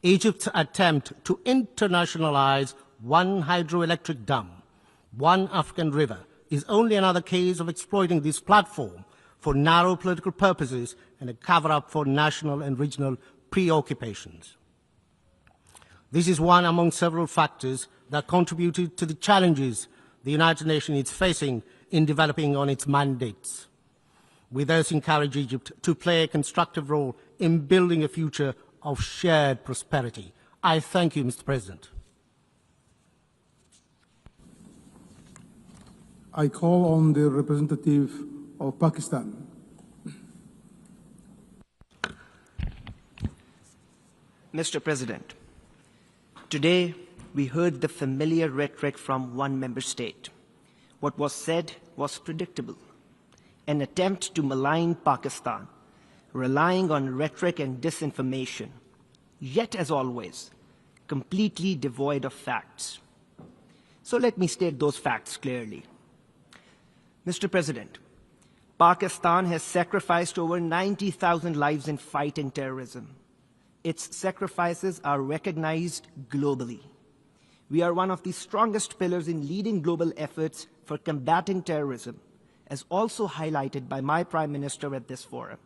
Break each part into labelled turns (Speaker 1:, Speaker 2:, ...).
Speaker 1: Egypt's attempt to internationalize one hydroelectric dam, one African river, is only another case of exploiting this platform for narrow political purposes and a cover-up for national and regional preoccupations. This is one among several factors that contributed to the challenges the United Nations is facing in developing on its mandates. We thus encourage Egypt to play a constructive role in building a future of shared prosperity. I thank you, Mr. President.
Speaker 2: I call on the representative of Pakistan.
Speaker 3: Mr. President, today we heard the familiar rhetoric from one member state. What was said was predictable. An attempt to malign Pakistan, relying on rhetoric and disinformation, yet as always, completely devoid of facts. So let me state those facts clearly. Mr. President, Pakistan has sacrificed over 90,000 lives in fighting terrorism. Its sacrifices are recognized globally. We are one of the strongest pillars in leading global efforts for combating terrorism, as also highlighted by my Prime Minister at this forum.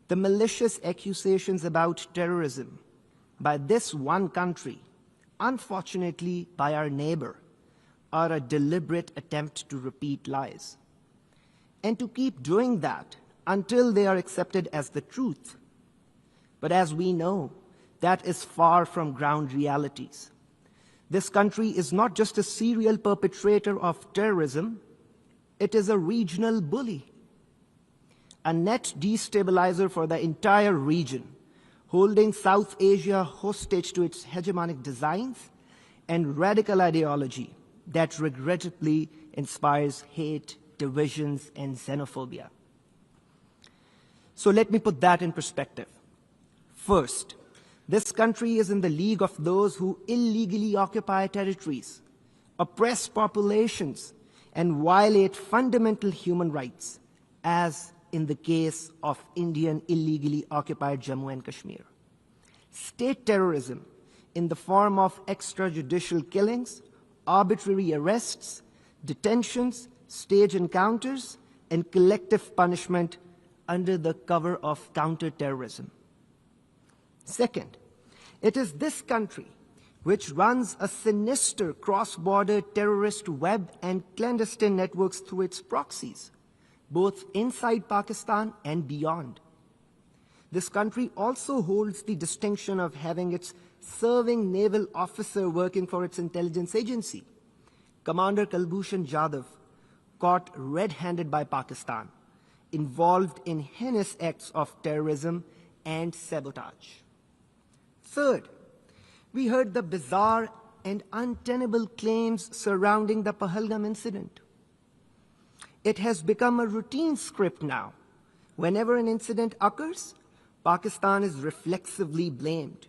Speaker 3: The malicious accusations about terrorism by this one country, unfortunately by our neighbor, are a deliberate attempt to repeat lies, and to keep doing that until they are accepted as the truth. But as we know, that is far from ground realities. This country is not just a serial perpetrator of terrorism, it is a regional bully, a net destabilizer for the entire region, holding South Asia hostage to its hegemonic designs and radical ideology that regrettably inspires hate, divisions, and xenophobia. So let me put that in perspective. First, this country is in the league of those who illegally occupy territories, oppress populations, and violate fundamental human rights, as in the case of Indian illegally occupied Jammu and Kashmir. State terrorism in the form of extrajudicial killings, arbitrary arrests, detentions, stage encounters, and collective punishment under the cover of counter-terrorism. Second, it is this country which runs a sinister cross-border terrorist web and clandestine networks through its proxies, both inside Pakistan and beyond. This country also holds the distinction of having its serving naval officer working for its intelligence agency, Commander Kulbhushan Jadhav, caught red-handed by Pakistan, involved in heinous acts of terrorism and sabotage. Third, we heard the bizarre and untenable claims surrounding the Pahalgam incident. It has become a routine script now. Whenever an incident occurs, Pakistan is reflexively blamed,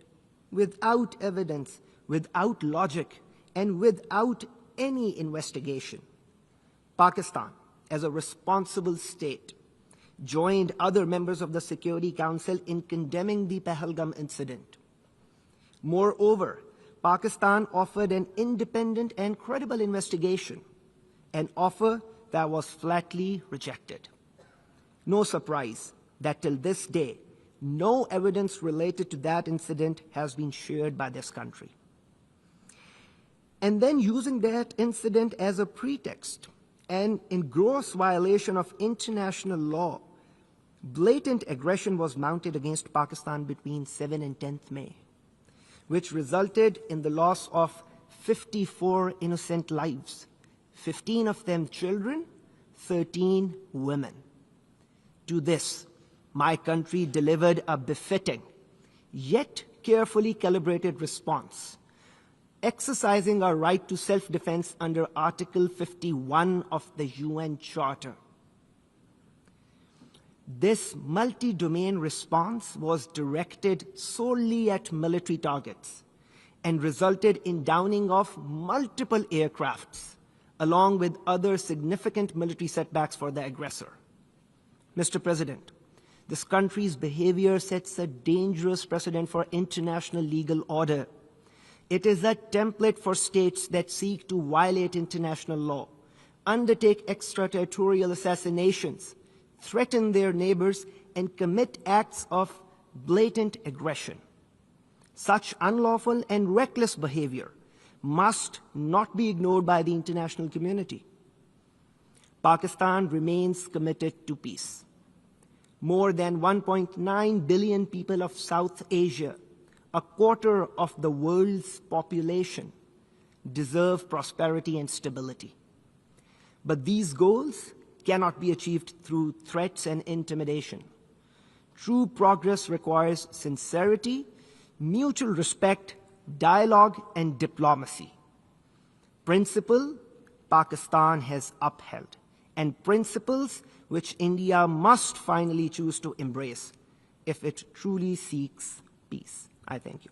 Speaker 3: without evidence, without logic, and without any investigation. Pakistan, as a responsible state, joined other members of the Security Council in condemning the Pahalgam incident. Moreover, Pakistan offered an independent and credible investigation, an offer that was flatly rejected. No surprise that till this day, no evidence related to that incident has been shared by this country. And then using that incident as a pretext and in gross violation of international law, blatant aggression was mounted against Pakistan between 7 and 10th May, which resulted in the loss of 54 innocent lives, 15 of them children, 13 women. To this, my country delivered a befitting, yet carefully calibrated response, exercising our right to self-defense under Article 51 of the UN Charter. This multi-domain response was directed solely at military targets and resulted in downing of multiple aircrafts, along with other significant military setbacks for the aggressor. Mr. President, This country's behavior sets a dangerous precedent for international legal order. It is a template for states that seek to violate international law, undertake extraterritorial assassinations, threaten their neighbors, and commit acts of blatant aggression. Such unlawful and reckless behavior must not be ignored by the international community. Pakistan remains committed to peace. More than 1.9 billion people of South Asia, a quarter of the world's population, deserve prosperity and stability. But these goals cannot be achieved through threats and intimidation. True progress requires sincerity, mutual respect, dialogue, and diplomacy. Principle Pakistan has upheld, and principles which India must finally choose to embrace if it truly seeks peace. I thank you.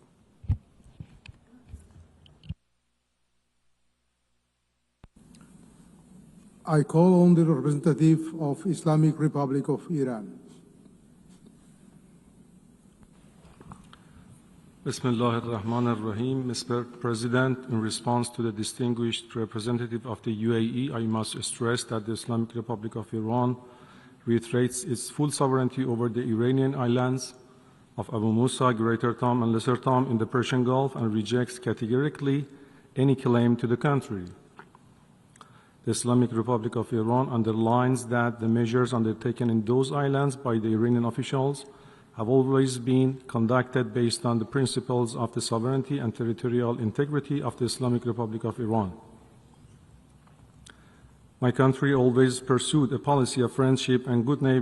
Speaker 2: I call on the representative of Islamic Republic of Iran.
Speaker 4: Bismillah ar-Rahman ar-Rahim. Mr. President, in response to the distinguished representative of the UAE, I must stress that the Islamic Republic of Iran reiterates its full sovereignty over the Iranian islands of Abu Musa, Greater Tom, and Lesser Tom in the Persian Gulf, and rejects categorically any claim to the contrary. The Islamic Republic of Iran underlines that the measures undertaken in those islands by the Iranian officials have always been conducted based on the principles of the sovereignty and territorial integrity of the Islamic Republic of Iran. My country always pursued a policy of friendship and good neighborhood